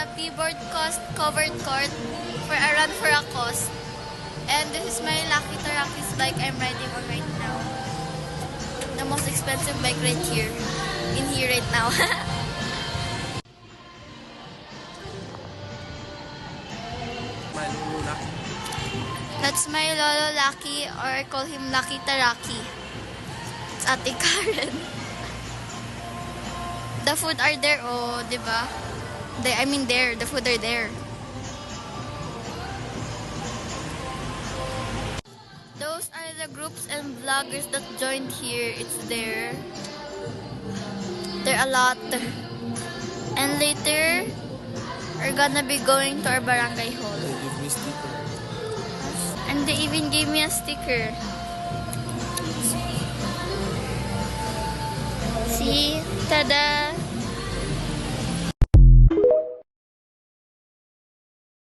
the P-board covered court for a run for a cost. And this is my Lucky Tarakis bike I'm riding on right now. The most expensive bike right here. In here right now. My Lula. That's my Lolo Lucky, or I call him Lucky Taraki. It's Ate Karen. The food are there, oh, diba? There, the food are there. Those are the groups and vloggers that joined here. It's there. There are a lot. And later, we're gonna be going to our barangay hall. They give me sticker. And they even gave me a sticker. See? Tada!